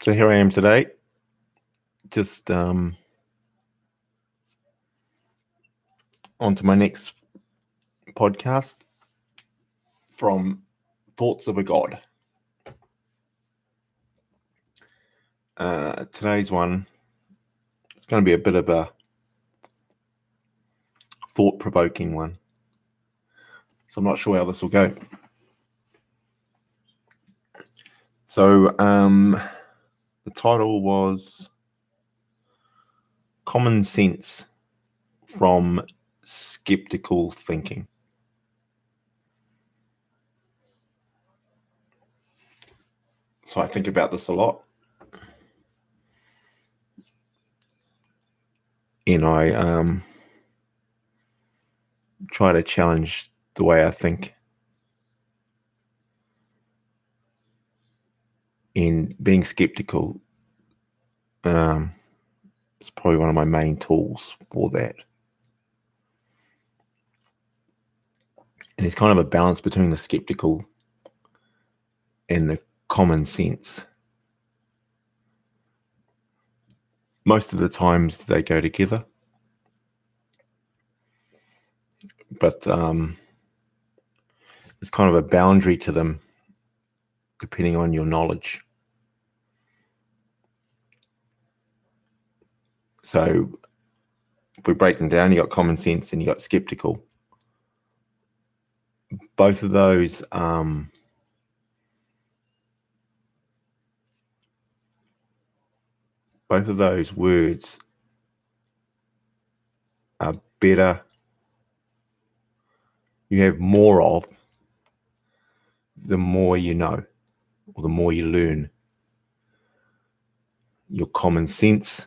So here I am today, just on to my next podcast from Thoughts of a God. Today's one is going to be a bit of a thought-provoking one, so I'm not sure how this will go. So the title was Common Sense from Skeptical Thinking. So I think about this a lot, and I try to challenge the way I think. And being skeptical is probably one of my main tools for that. And it's kind of a balance between the skeptical and the common sense. Most of the times they go together, but there's kind of a boundary to them depending on your knowledge. So if we break them down, you got common sense and you got skeptical. Both of those words are better. You have more of the more you know, or the more you learn. Your common sense,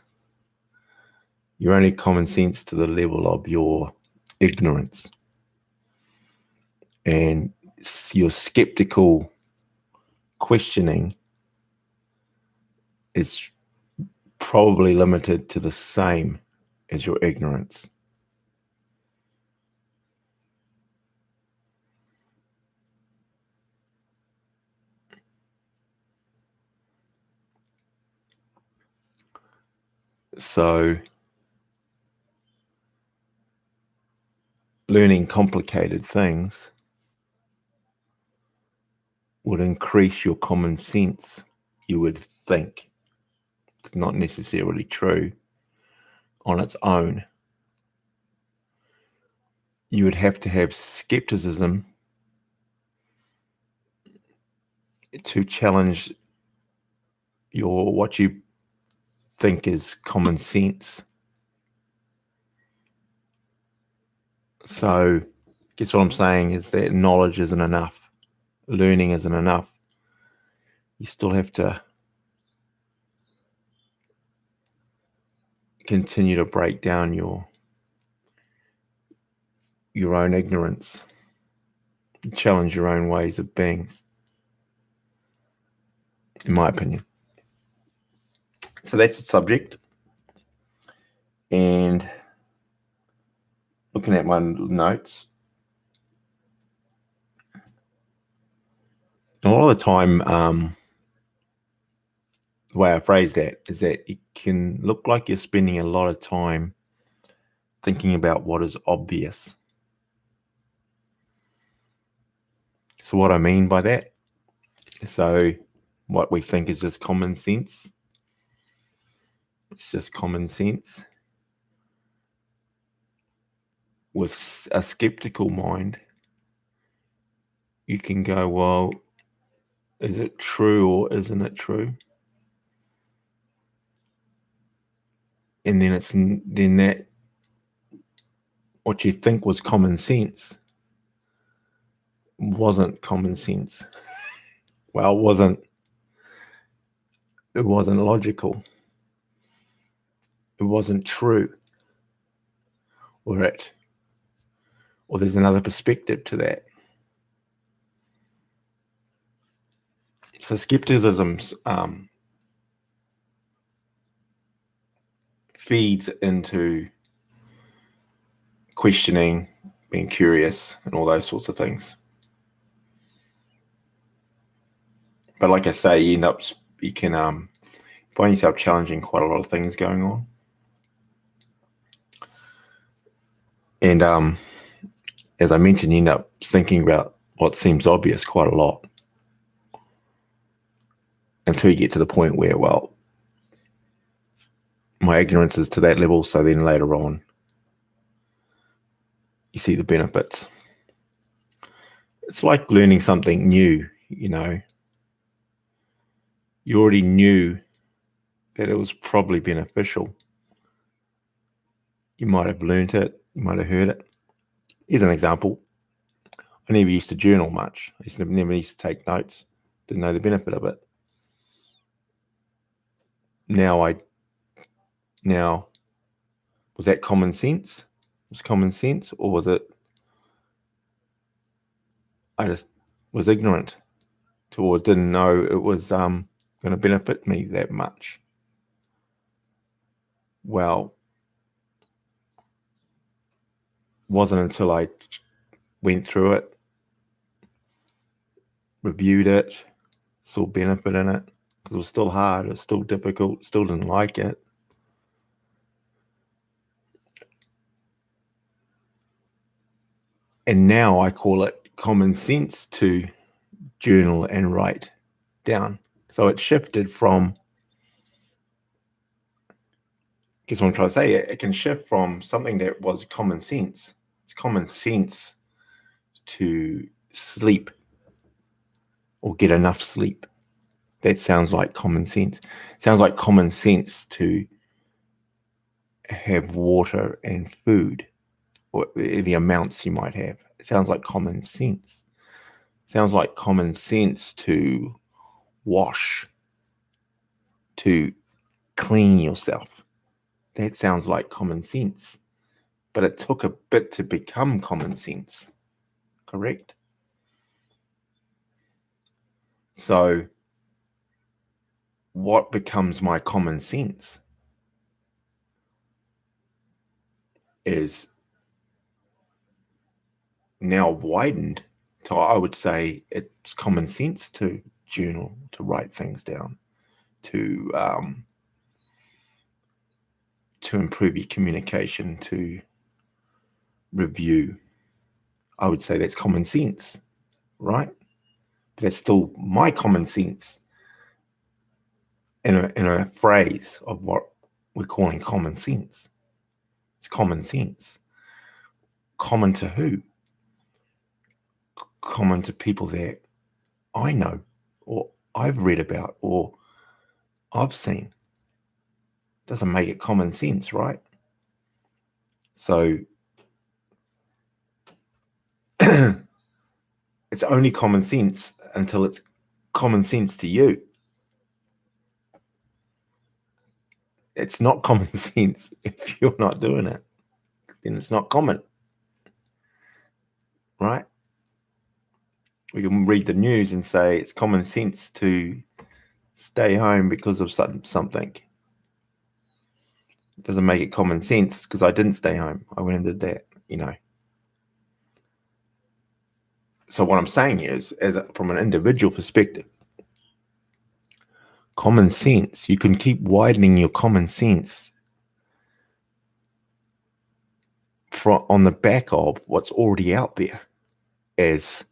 you're only common sense to the level of your ignorance. And your skeptical questioning is probably limited to the same as your ignorance. So learning complicated things would increase your common sense, you would think. It's not necessarily true on its own. You would have to have skepticism to challenge what you think is common sense. So, guess what I'm saying is that knowledge isn't enough. Learning isn't enough. You still have to continue to break down your own ignorance, challenge your own ways of being, in my opinion. So that's the subject. And looking at my notes, a lot of the time, the way I phrase that is that it can look like you're spending a lot of time thinking about what is obvious. So what I mean by that, so what we think is just common sense, it's just common sense. With a skeptical mind, you can go, well, is it true or isn't it true? And then that what you think was common sense wasn't common sense. Well, it wasn't logical. It wasn't true. Or there's another perspective to that. So skepticism feeds into questioning, being curious, and all those sorts of things. But like I say, you can find yourself challenging quite a lot of things going on. And as I mentioned, you end up thinking about what seems obvious quite a lot until you get to the point where, well, my ignorance is to that level, so then later on, you see the benefits. It's like learning something new, you know. You already knew that it was probably beneficial. You might have learned it, you might have heard it. Here's an example. I never used to journal much. I never used to take notes. Didn't know the benefit of it. Now, was that common sense? Was common sense, or was it I just was ignorant towards, didn't know it was going to benefit me that much? Well, wasn't until I went through it, reviewed it, saw benefit in it, because it was still hard, it was still difficult, still didn't like it. And now I call it common sense to journal and write down. So it shifted from, guess what I'm trying to say, it can shift from something that was common sense. It's common sense to sleep or get enough sleep. That sounds like common sense. It sounds like common sense to have water and food, or the amounts you might have. It sounds like common sense. It sounds like common sense to wash, to clean yourself. That sounds like common sense. But it took a bit to become common sense, correct? So what becomes my common sense is now widened to, I would say, it's common sense to journal, to write things down, to improve your communication, to review. I would say that's common sense, right? But that's still my common sense in a phrase of what we're calling common sense. It's common sense. Common to who? Common to people that I know, or I've read about, or I've seen. Doesn't make it common sense, right? So it's only common sense until it's common sense to you. It's not common sense if you're not doing it. Then it's not common, right? We can read the news and say it's common sense to stay home because of something. It doesn't make it common sense because I didn't stay home. I went and did that, you know. So what I'm saying here is, from an individual perspective, common sense, you can keep widening your common sense on the back of what's already out there as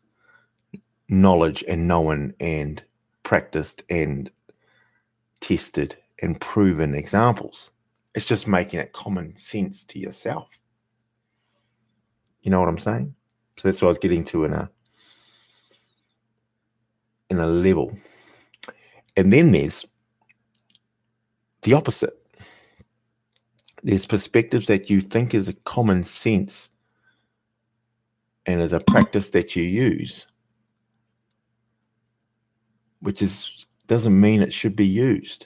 knowledge and known and practiced and tested and proven examples. It's just making it common sense to yourself. You know what I'm saying? So that's what I was getting to in a level. And then there's the opposite. There's perspectives that you think is a common sense and is a practice that you use, which doesn't mean it should be used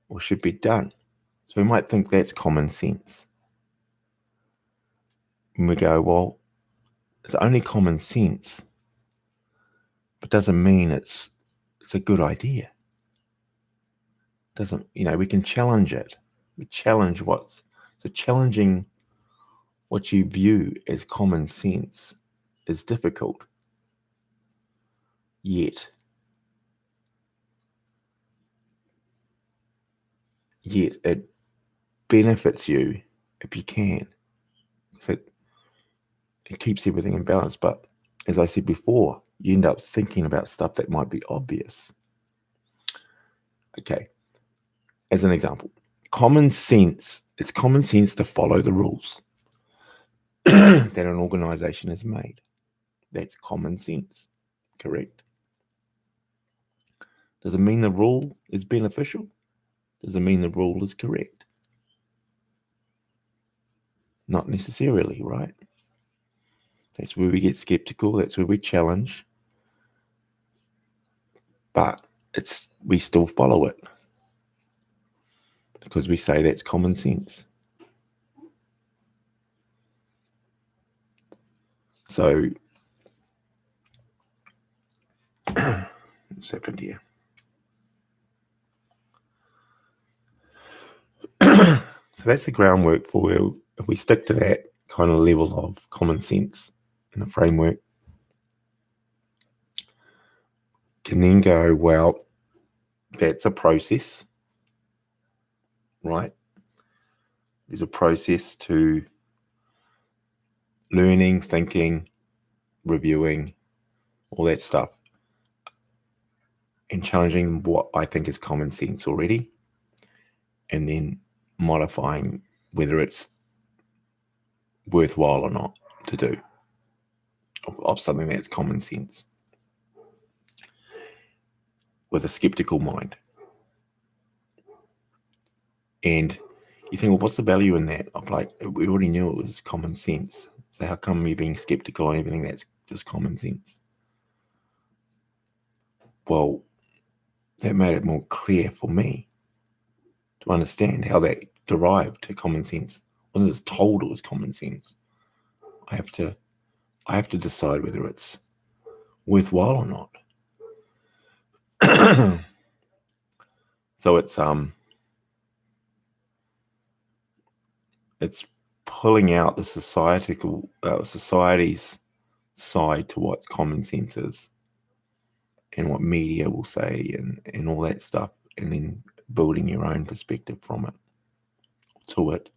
or should be done. So we might think that's common sense. And we go, well, it's only common sense, but doesn't mean it's a good idea. Doesn't, we can challenge it. We challenge challenging what you view as common sense is difficult. Yet yet it benefits you if you can. So it keeps everything in balance. But as I said before, you end up thinking about stuff that might be obvious. Okay, as an example, common sense. It's common sense to follow the rules that an organization has made. That's common sense, correct? Does it mean the rule is beneficial? Does it mean the rule is correct? Not necessarily, right? That's where we get skeptical. That's where we challenge. But we still follow it because we say that's common sense. So, what's happened here? So that's the groundwork for where, if we stick to that kind of level of common sense in a framework, can then go, well, that's a process, right? There's a process to learning, thinking, reviewing, all that stuff, and challenging what I think is common sense already, and then modifying whether it's worthwhile or not to do of something that's common sense with a skeptical mind. And you think, well, what's the value in that? I'm like, we already knew it was common sense. So how come you're being skeptical on everything that's just common sense? Well, that made it more clear for me to understand how that derived to common sense. I wasn't just told it was common sense. I have to decide whether it's worthwhile or not. So it's pulling out the society's side to what common sense is and what media will say and all that stuff, and then building your own perspective from it to it.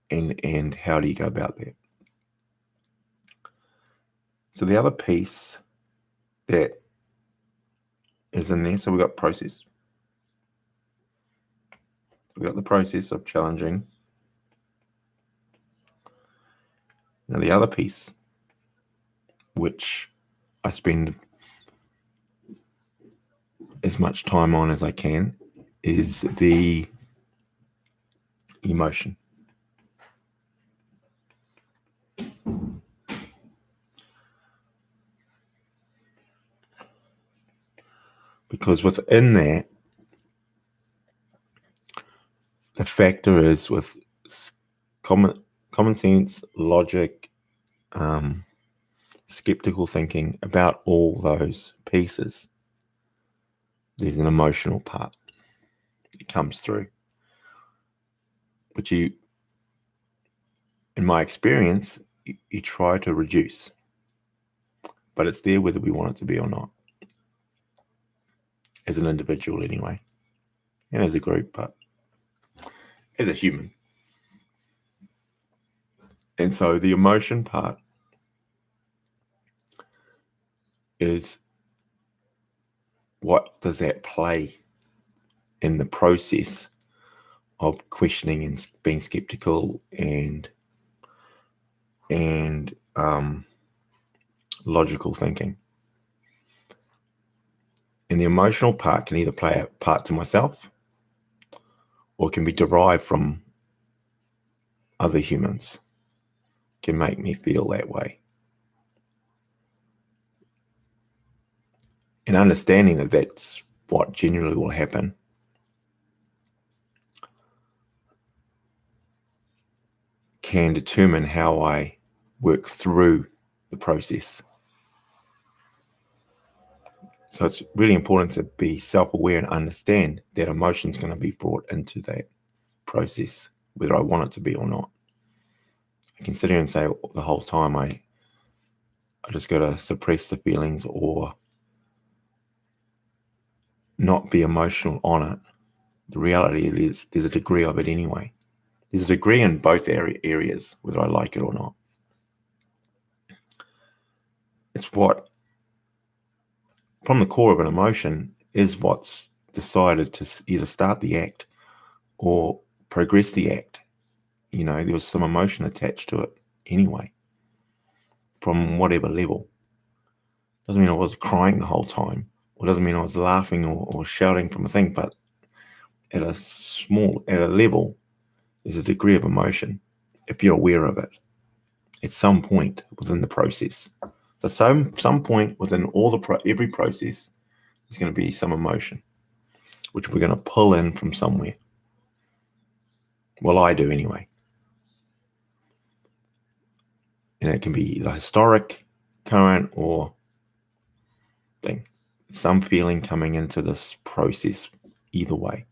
And how do you go about that? So the other piece that is in there, so we've got process. We've got the process of challenging. Now the other piece, which I spend as much time on as I can, is the emotion. Because within that, the factor is with common sense, logic, skeptical thinking about all those pieces. There's an emotional part that comes through, which in my experience, you try to reduce, but it's there whether we want it to be or not, as an individual anyway, and as a group, but as a human. And so the emotion part is, what does that play in the process of questioning and being skeptical and logical thinking? And the emotional part can either play a part to myself or can be derived from other humans, can make me feel that way. And understanding that that's what generally will happen can determine how I work through the process. So it's really important to be self-aware and understand that emotion is going to be brought into that process, whether I want it to be or not. I can sit here and say the whole time I just got to suppress the feelings or not be emotional on it, the reality is there's a degree of it anyway. There's a degree in both areas, whether I like it or not. It's what, from the core of an emotion, is what's decided to either start the act or progress the act. You know, there was some emotion attached to it anyway, from whatever level. Doesn't mean I was crying the whole time, or doesn't mean I was laughing or shouting from a thing, but at a level, there's a degree of emotion, if you're aware of it, at some point within the process. So some point within every process, there's going to be some emotion, which we're going to pull in from somewhere. Well, I do anyway. And it can be the historic, current, or thing. Some feeling coming into this process either way.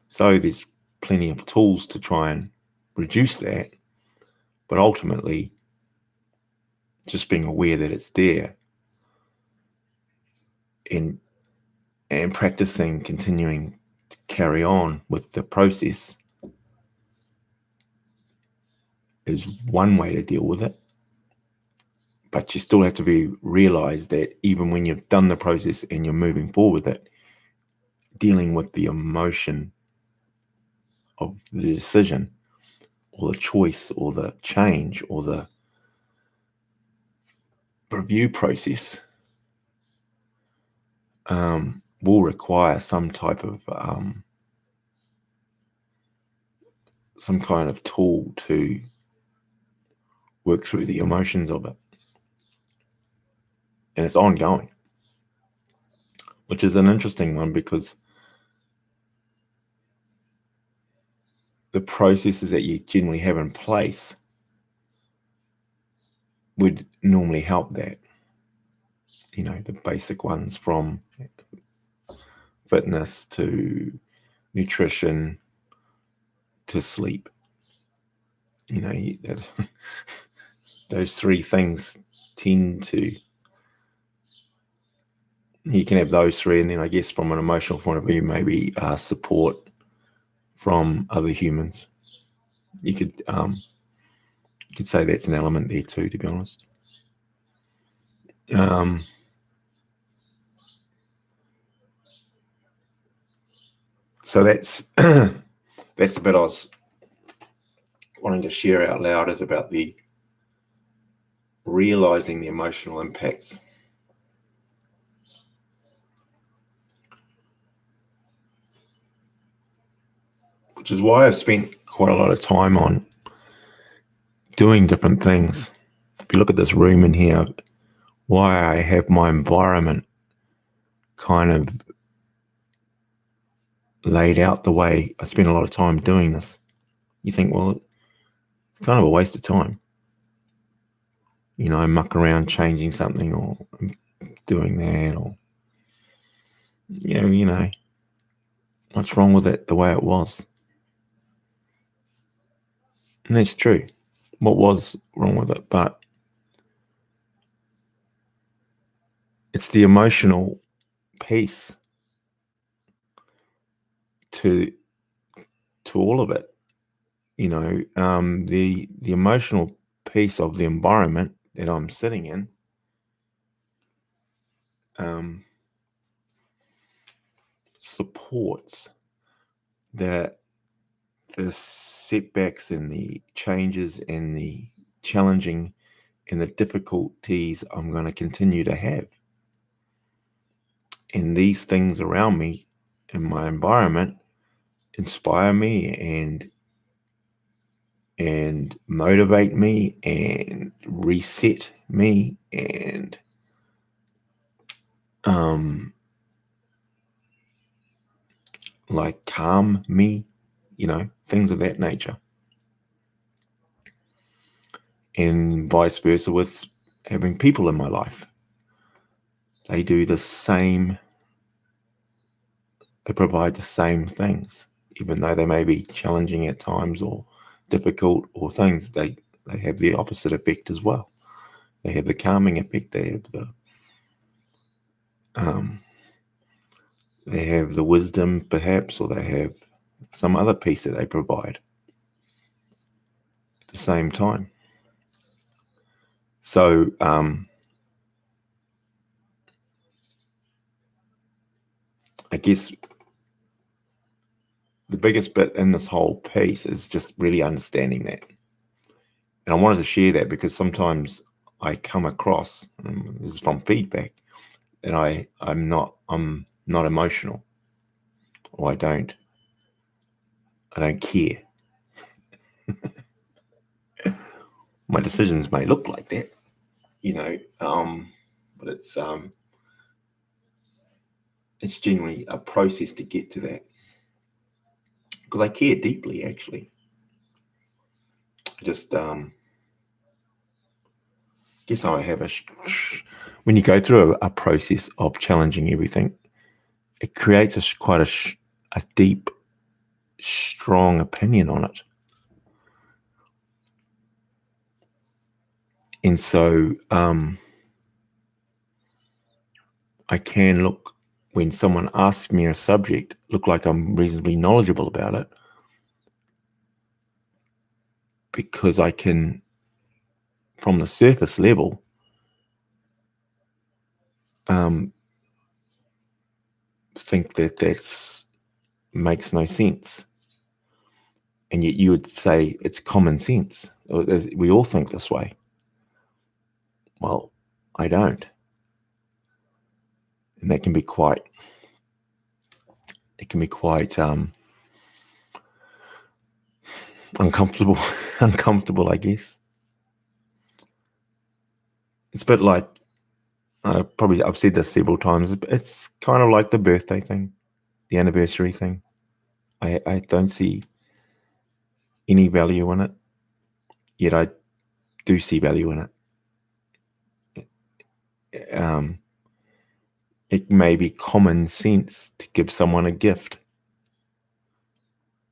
So there's plenty of tools to try and reduce that, but ultimately just being aware that it's there and practicing, continuing to carry on with the process is one way to deal with it. But you still have to realize that even when you've done the process and you're moving forward with it, dealing with the emotion of the decision or the choice or the change or the review process will require some type of some kind of tool to work through the emotions of it. And it's ongoing, which is an interesting one because the processes that you generally have in place would normally help that. You know, the basic ones from fitness to nutrition to sleep. You know, those three things tend to, you can have those three, and then I guess from an emotional point of view, maybe support from other humans. You could say that's an element there too, to be honest. So that's that's the bit I was wanting to share out loud, is about the realizing the emotional impacts. Which is why I've spent quite a lot of time on doing different things. If you look at this room in here, why I have my environment kind of laid out the way I spend a lot of time doing this. You think, well, it's kind of a waste of time. You know, I muck around changing something or doing that, or, you know, what's wrong with it the way it was? And that's true. What was wrong with it? But it's the emotional piece to all of it. You know, the emotional piece of the environment that I'm sitting in supports the setbacks and the changes and the challenging and the difficulties I'm going to continue to have. And these things around me in my environment inspire me and motivate me and reset me and like calm me, you know, things of that nature. And vice versa with having people in my life. They do the same, they provide the same things, even though they may be challenging at times or difficult or things, they have the opposite effect as well. They have the calming effect, they have They have the wisdom, perhaps, or they have some other piece that they provide at the same time. So, I guess the biggest bit in this whole piece is just really understanding that. And I wanted to share that because sometimes I come across, and this is from feedback, that I'm not emotional, or I don't care. My decisions may look like that, but it's generally a process to get to that, because I care deeply, actually. I just guess I have when you go through a process of challenging everything, it creates quite a deep, strong opinion on it. And so I can look, when someone asks me a subject, look like I'm reasonably knowledgeable about it, because I can, from the surface level, think that makes no sense. And yet you would say it's common sense. We all think this way. Well, I don't. And that can be quite uncomfortable, I guess. It's a bit like, I've said this several times, it's kind of like the birthday thing, the anniversary thing. I don't see any value in it, yet I do see value in it. It may be common sense to give someone a gift,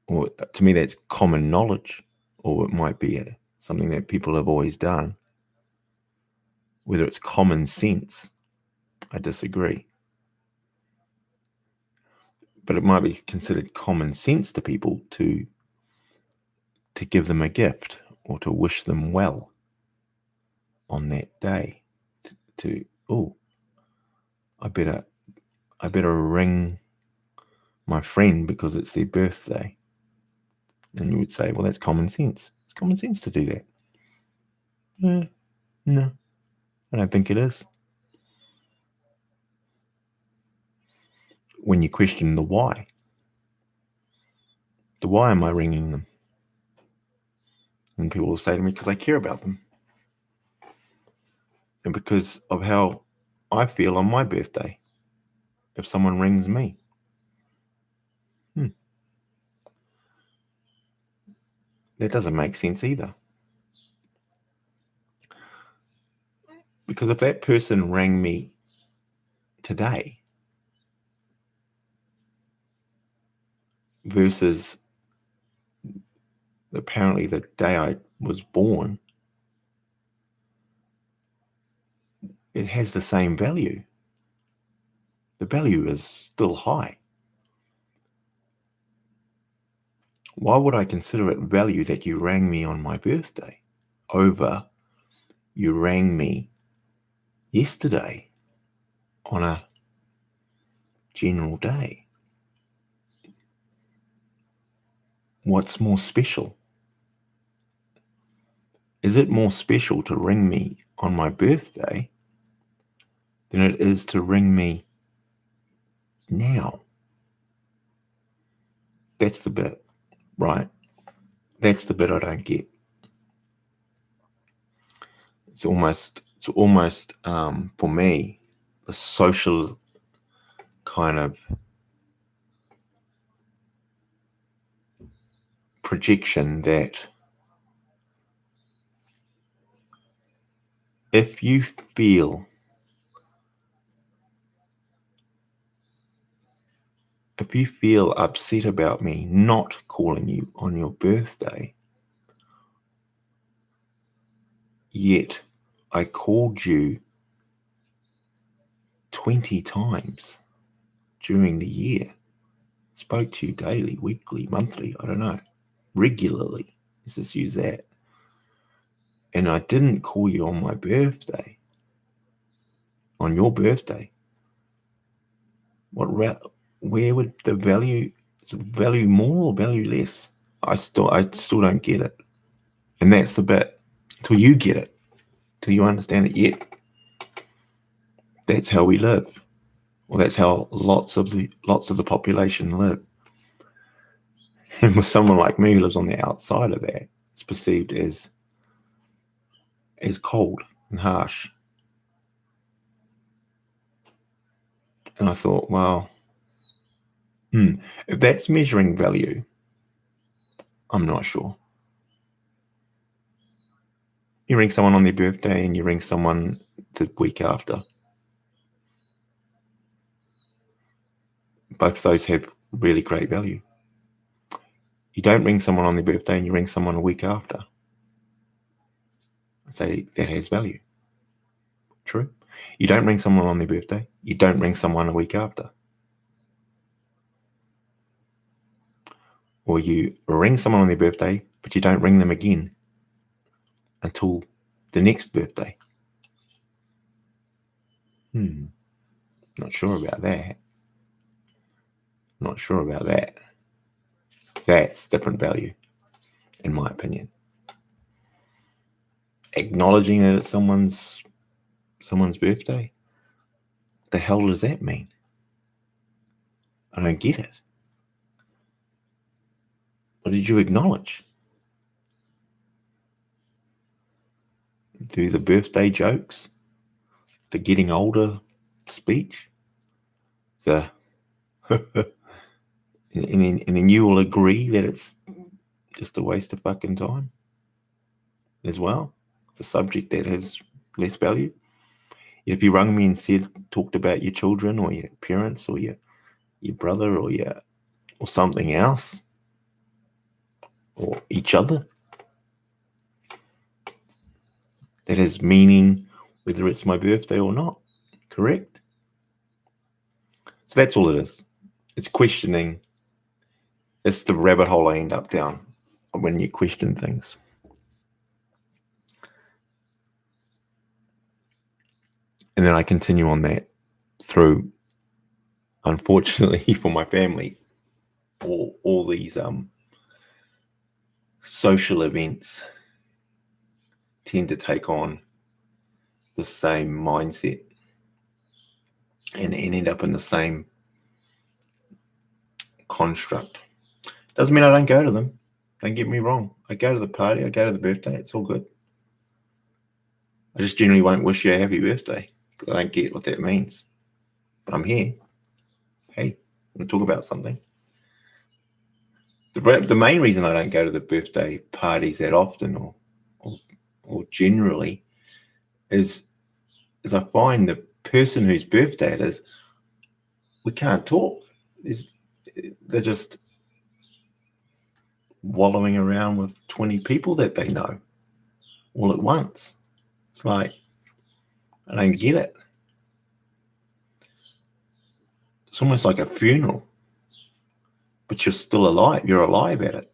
or to me that's common knowledge, or it might be something that people have always done. Whether it's common sense, I disagree. But it might be considered common sense to people to give them a gift, or to wish them well on that day. I better ring my friend because it's their birthday. And you would say, well, that's common sense. It's common sense to do that. No, I don't think it is. When you question the why am I ringing them? And people will say to me, because I care about them. And because of how I feel on my birthday, if someone rings me. That doesn't make sense either. Because if that person rang me today versus apparently the day I was born, it has the same value. The value is still high. Why would I consider it value that you rang me on my birthday over you rang me yesterday on a general day? What's more special? Is it more special to ring me on my birthday than it is to ring me now? That's the bit, right? That's the bit I don't get. It's almost for me, the social kind of projection that if you feel upset about me not calling you on your birthday, yet I called you 20 times during the year, spoke to you daily, weekly, monthly, I don't know, regularly. Let's just use that. And I didn't call you on my birthday, on your birthday. Where would the value more or value less? I still don't get it. And that's the bit, till you get it, till you understand it yet. That's how we live. Well, that's how lots of the population live. And with someone like me who lives on the outside of that, it's perceived as cold and harsh. And I thought, well, if that's measuring value, I'm not sure. You ring someone on their birthday and you ring someone the week after. Both of those have really great value. You don't ring someone on their birthday and you ring someone a week after. I'd say that has value. True. You don't ring someone on their birthday. You don't ring someone a week after. Or you ring someone on their birthday, but you don't ring them again until the next birthday. Not sure about that. Not sure about that. That's different value, in my opinion. Acknowledging that it's someone's birthday. What the hell does that mean? I don't get it. What did you acknowledge? Do the birthday jokes, the getting older speech, and then you will agree that it's just a waste of fucking time as well. It's a subject that has less value. If you rung me and talked about your children or your parents or your brother or something else or each other, that has meaning whether it's my birthday or not, correct? So that's all it is. It's questioning. It's the rabbit hole I end up down when you question things. And then I continue on that through, unfortunately for my family, all these social events tend to take on the same mindset and end up in the same construct. Doesn't mean I don't go to them. Don't get me wrong. I go to the party. I go to the birthday. It's all good. I just generally won't wish you a happy birthday because I don't get what that means. But I'm here. Hey, I'm going to talk about something. The main reason I don't go to the birthday parties that often or generally is I find the person whose birthday it is, we can't talk. They're just wallowing around with 20 people that they know all at once. It's like, I don't get it. It's almost like a funeral, but you're still alive. You're alive at it.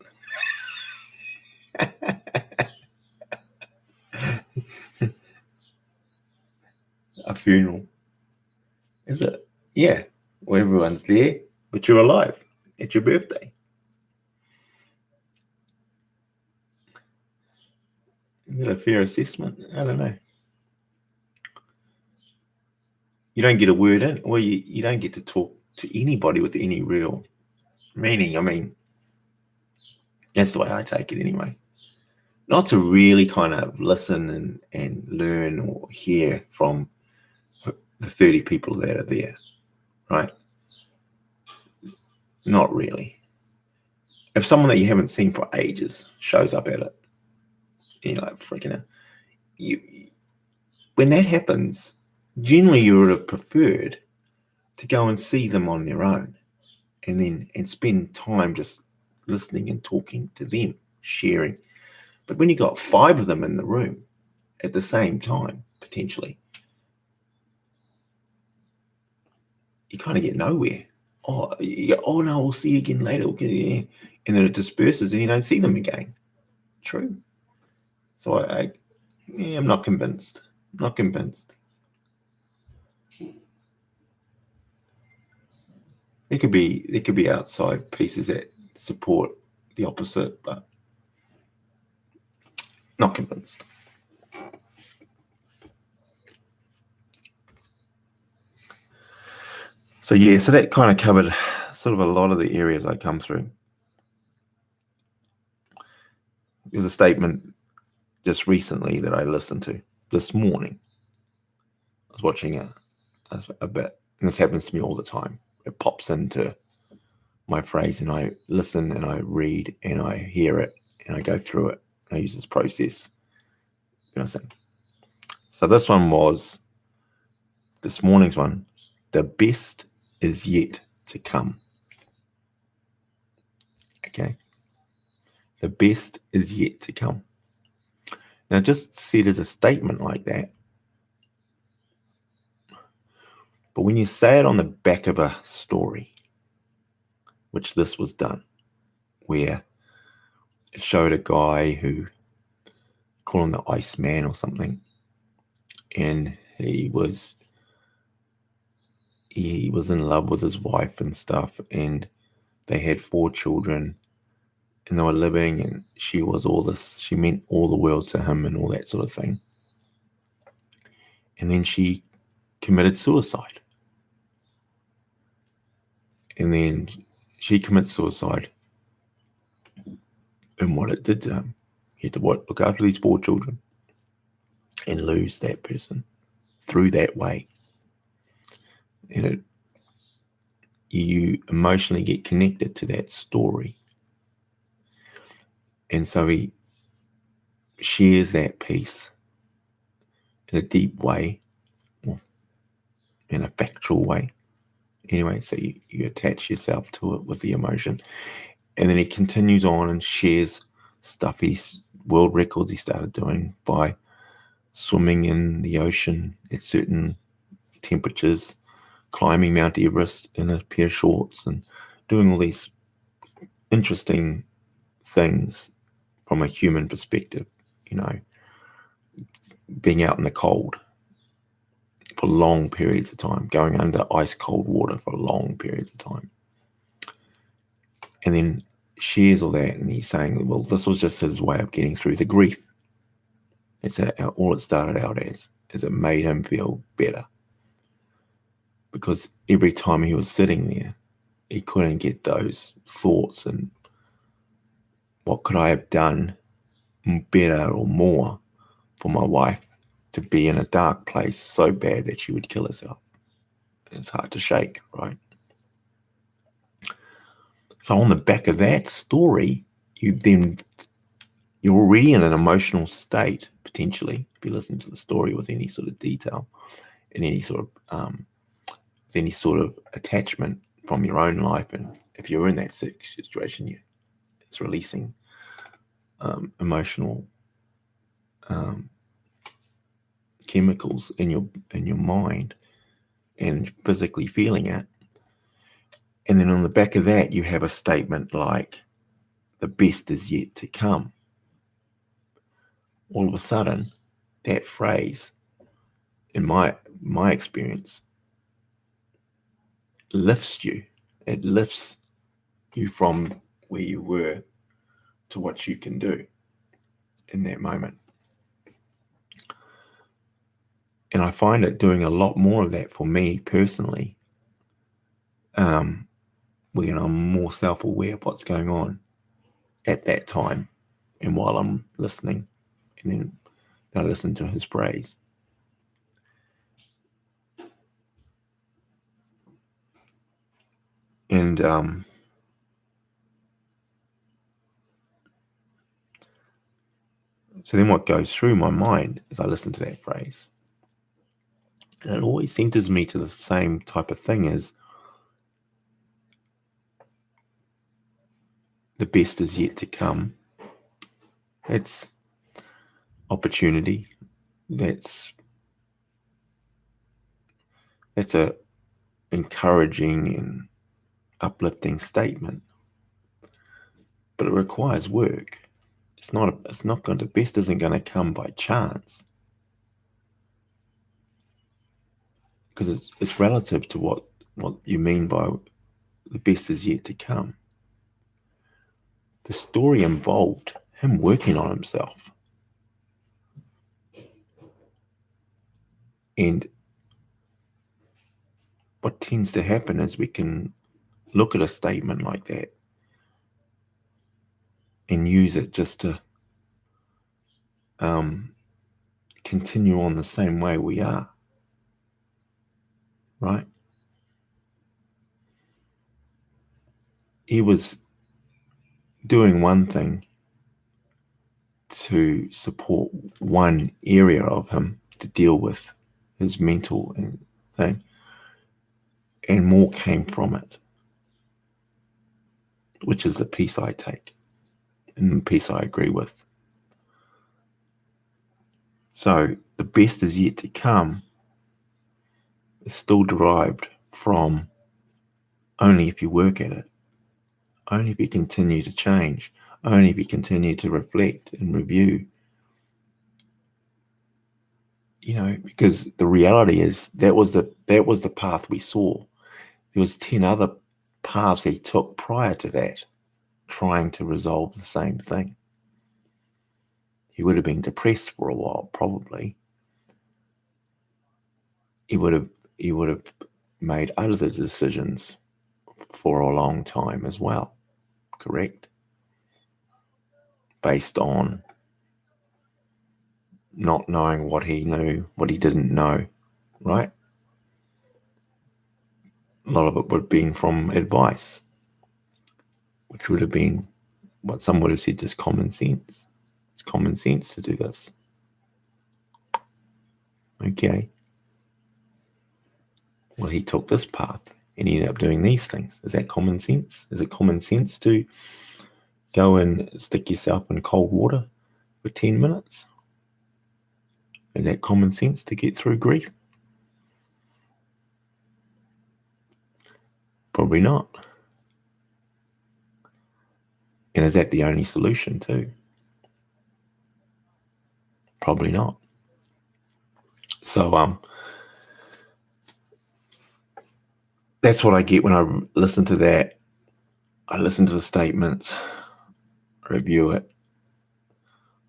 A funeral. Is it? Yeah. Well, everyone's there, but you're alive at your birthday. Is it a fair assessment? I don't know. You don't get a word in, or you don't get to talk to anybody with any real meaning. I mean, that's the way I take it anyway. Not to really kind of listen and learn or hear from the 30 people that are there, right? Not really. If someone that you haven't seen for ages shows up at it, you're like, freaking out. When that happens, generally you would have preferred to go and see them on their own and spend time just listening and talking to them, sharing. But when you got 5 of them in the room at the same time, potentially, you kind of get nowhere. oh, oh no, we'll see you again later. Okay, and then it disperses and you don't see them again. True. So I'm not convinced. Not convinced. There could be outside pieces that support the opposite, but not convinced. So yeah, so that kind of covered sort of a lot of the areas I come through. There was a statement just recently that I listened to this morning. I was watching a bit, and this happens to me all the time. It pops into my phrase, and I listen and I read and I hear it and I go through it. And I use this process. You know what I'm saying? So this one was this morning's one. The best is yet to come. Okay. The best is yet to come. Now, just said as a statement like that, but when you say it on the back of a story, which this was done, where it showed a guy who, call him the Iceman or something, and he was in love with his wife and stuff, and they had 4 children, and they were living, and she was all this, she meant all the world to him and all that sort of thing. And then she committed suicide. And then she commits suicide. And what it did to him, he had to look after these 4 children and lose that person through that way. And you emotionally get connected to that story. And so he shares that piece in a deep way, or in a factual way. Anyway, so you attach yourself to it with the emotion. And then he continues on and shares stuff, world records he started doing by swimming in the ocean at certain temperatures, climbing Mount Everest in a pair of shorts, and doing all these interesting things from a human perspective, being out in the cold for long periods of time, going under ice cold water for long periods of time. And then shares all that, and he's saying, well, this was just his way of getting through the grief. It's all it started out as it made him feel better. Because every time he was sitting there, he couldn't get those thoughts and what could I have done better or more for my wife to be in a dark place so bad that she would kill herself. It's hard to shake, right? So on the back of that story, you're already in an emotional state, potentially, if you listen to the story with any sort of detail and any sort of attachment from your own life. And if you're in that situation, it's releasing emotional chemicals in your mind and physically feeling it. And then on the back of that, you have a statement like, the best is yet to come. All of a sudden, that phrase, in my experience, lifts you. It lifts you from where you were to what you can do in that moment. And I find it doing a lot more of that for me personally. When I'm more self-aware of what's going on at that time and while I'm listening, and then I listen to his praise. And so then what goes through my mind as I listen to that phrase, and it always centers me to the same type of thing as the best is yet to come. It's opportunity. That's a encouraging and uplifting statement, but it requires work. It's not going to, the best isn't going to come by chance, because it's relative to what you mean by the best is yet to come. The story involved him working on himself. And what tends to happen is we can look at a statement like that and use it just to continue on the same way we are, right? He was doing one thing to support one area of him to deal with his mental thing, and more came from it, which is the piece I take and the piece I agree with. So the best is yet to come is still derived from only if you work at it, only if you continue to change, only if you continue to reflect and review. Because the reality is that was the path we saw. There was 10 other paths he took prior to that, trying to resolve the same thing. He would have been depressed for a while, probably. He would have made other decisions for a long time as well, correct? Based on not knowing what he knew, what he didn't know, right? A lot of it would have been from advice, which would have been what some would have said just common sense. It's common sense to do this. Okay. Well, he took this path and he ended up doing these things. Is that common sense? Is it common sense to go and stick yourself in cold water for 10 minutes? Is that common sense to get through grief? Probably not. And is that the only solution too? Probably not. So that's what I get when I listen to that. I listen to the statements, review it.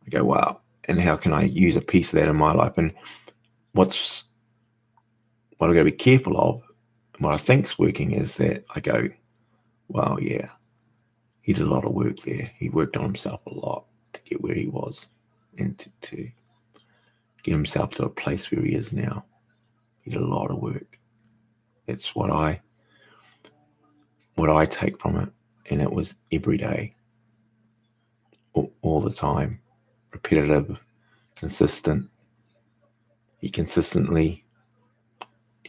I go, wow, and how can I use a piece of that in my life? And what I've got to be careful of, and what I think's working, is that I go, wow, yeah, he did a lot of work there. He worked on himself a lot to get where he was, and to get himself to a place where he is now. He did a lot of work. It's what I take from it. And it was every day, all the time, repetitive, consistent. He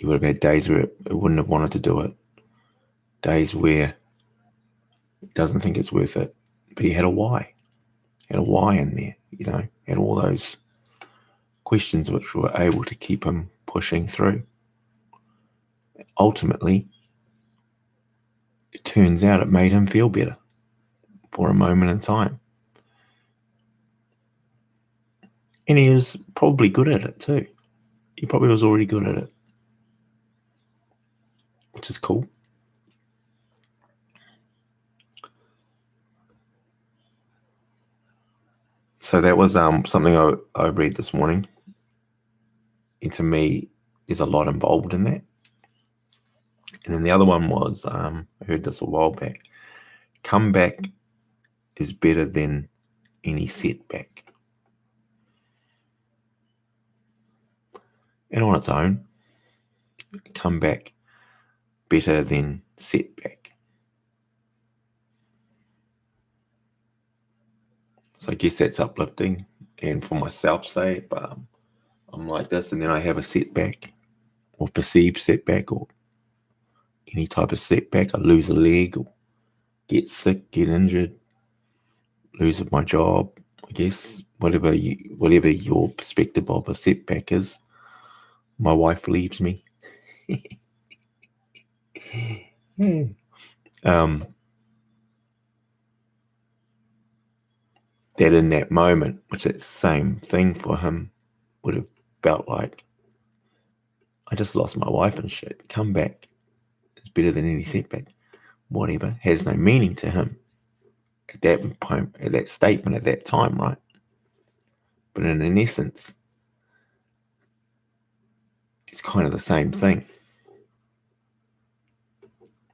would have had days where he wouldn't have wanted to do it, days where he doesn't think it's worth it, but he had a why. Had a why in there, had all those questions which were able to keep him pushing through. Ultimately, it turns out it made him feel better for a moment in time. And he was probably good at it too. He probably was already good at it, which is cool. So that was something I read this morning. And to me, there's a lot involved in that. And then the other one was, I heard this a while back, comeback is better than any setback. And on its own, comeback better than setback. So I guess that's uplifting. And for myself, say, if I'm like this and then I have a setback or perceived setback or any type of setback, I lose a leg or get sick, get injured, lose my job, I guess, whatever your perspective of a setback is. My wife leaves me. that in that moment, which that same thing for him would have felt like, I just lost my wife and shit. Come back. It's better than any setback. Whatever. Has no meaning to him at that point, at that statement, at that time, right? But in essence, it's kind of the same thing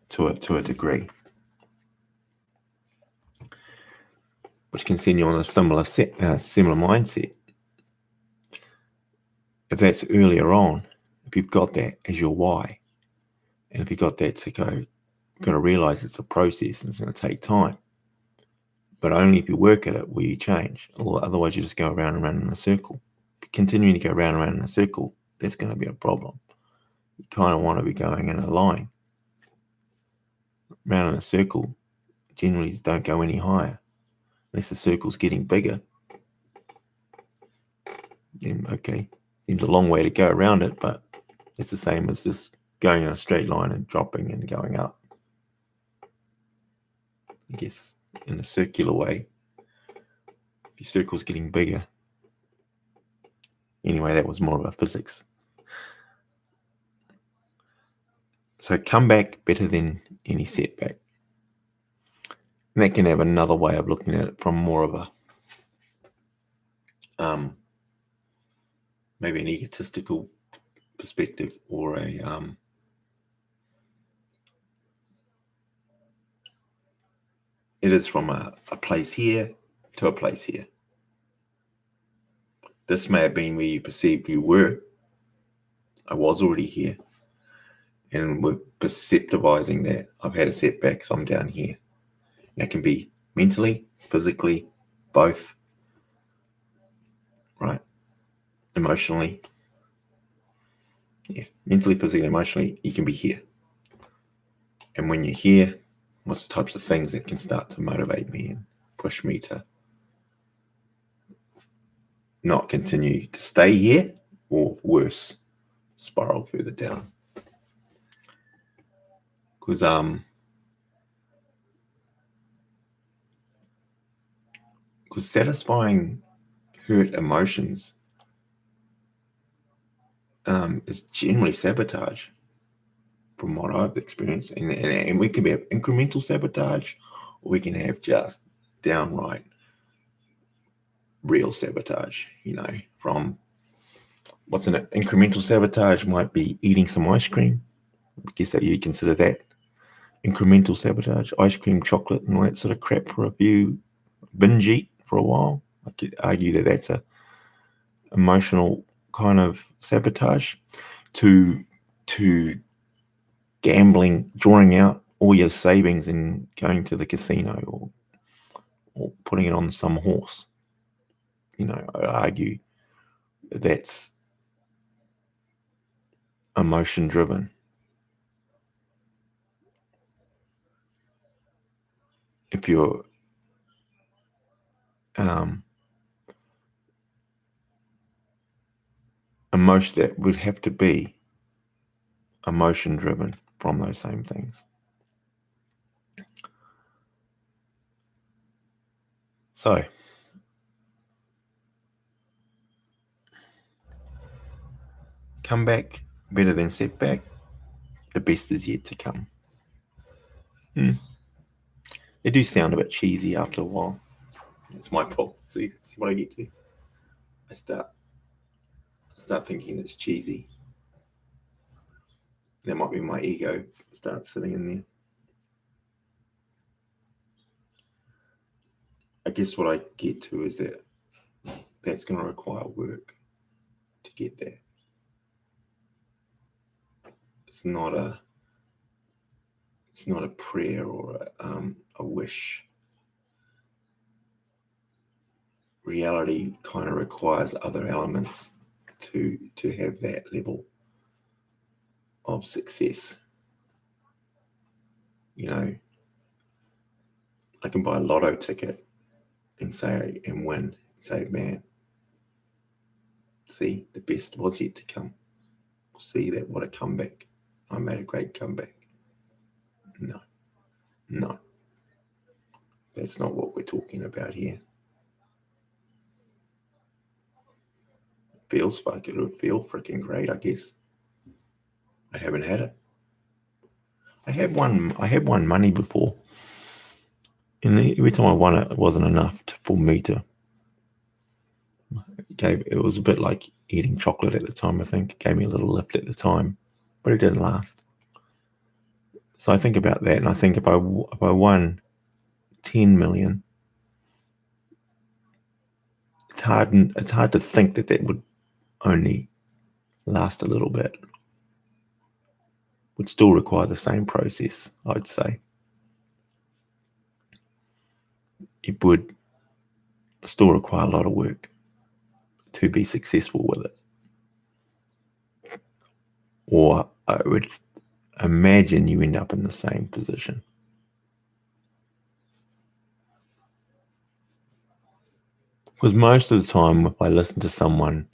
to a degree, which can send you on a similar mindset. If that's earlier on, if you've got that as your why, and if you've got that to go, you've got to realize it's a process and it's going to take time. But only if you work at it will you change. Otherwise, you just go around and around in a circle. If you're continuing to go around and around in a circle, that's going to be a problem. You kind of want to be going in a line. Round in a circle, generally don't go any higher. Unless the circle's getting bigger. Then, okay, seems a long way to go around it, but it's the same as just going in a straight line and dropping and going up. I guess in a circular way, if your circle's getting bigger. Anyway, that was more of a physics. So come back better than any setback. And that can have another way of looking at it from more of a maybe an egotistical perspective, or a it is from a place here to a place here. This may have been where you perceived you were. I was already here. And we're perceptivizing that I've had a setback, so I'm down here. And that can be mentally, physically, both, right? Emotionally. Yeah, mentally, physically, emotionally, you can be here. And when you're here, what's the types of things that can start to motivate me and push me to not continue to stay here, or worse, spiral further down? Because satisfying hurt emotions is generally sabotage, from what I've experienced. And we can have incremental sabotage, or we can have just downright real sabotage, from what's an incremental sabotage might be eating some ice cream. I guess that you consider that incremental sabotage, ice cream, chocolate, and all that sort of crap for a few, binge eat for a while. I could argue that that's a emotional kind of sabotage, to gambling, drawing out all your savings and going to the casino, or putting it on some horse. I argue that's emotion driven. If you're emotion, that would have to be emotion driven from those same things. So come back better than setback. The best is yet to come. They do sound a bit cheesy after a while. It's my fault. See what I get to? I start thinking it's cheesy. That might be my ego start sitting in there. I guess what I get to is that that's going to require work to get there. It's not a prayer or a wish. Reality kind of requires other elements to have that level of success. I can buy a lotto ticket and win and say, man, see, the best was yet to come. See that, what a comeback. I made a great comeback. No. No, that's not what we're talking about here. Feels like it would feel freaking great, I guess. I haven't had it. I had won money before, and every time I won it, it wasn't enough for me to. It was a bit like eating chocolate at the time. I think it gave me a little lift at the time, but it didn't last. So I think about that, and I think if I won 10 million, it's hard to think that would only last a little bit. Would still require the same process, I'd say. It would still require a lot of work to be successful with it. Or I would imagine you end up in the same position. Because most of the time, if I listen to someone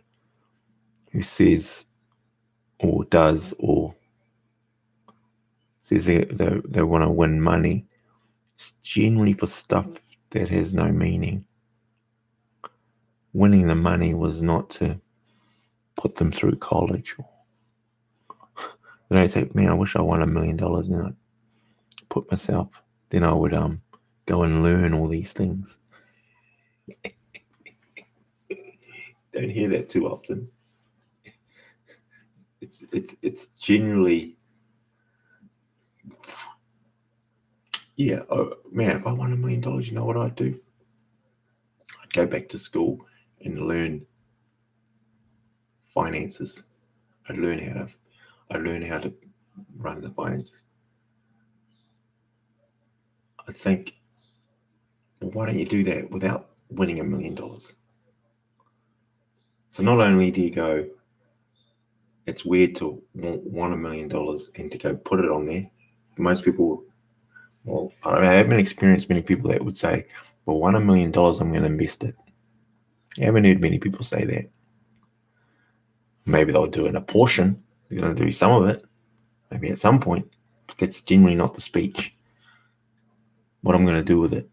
who says or does or says they want to win money, it's generally for stuff that has no meaning. Winning the money was not to put them through college. They don't say, man, I wish I won $1 million. Then I'd put myself, then I would go and learn all these things. Don't hear that too often. It's generally, yeah, oh, man, if I won $1 million, you know what I'd do? I'd go back to school and learn finances. I'd learn how to run the finances. I think, well, why don't you do that without winning $1 million? So not only do you go, it's weird to want $1 million and to go put it on there. Most people, well, I haven't experienced many people that would say, well, won $1 million, I'm going to invest it. I haven't heard many people say that. Maybe they'll do it in a portion. They're going to do some of it, maybe at some point, but that's generally not the speech. What I'm going to do with it.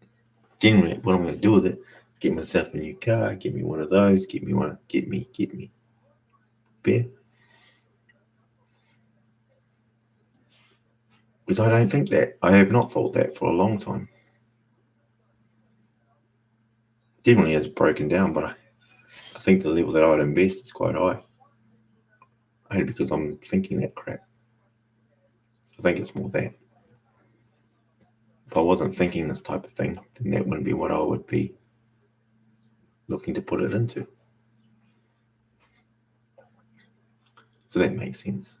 Generally, what I'm going to do with it is get myself a new car, get me one of those, get me. Beer. Because I don't think that. I have not thought that for a long time. Definitely has broken down, but I think the level that I would invest is quite high. Only because I'm thinking that crap. I think it's more that. If I wasn't thinking this type of thing, then that wouldn't be what I would be looking to put it into. So that makes sense.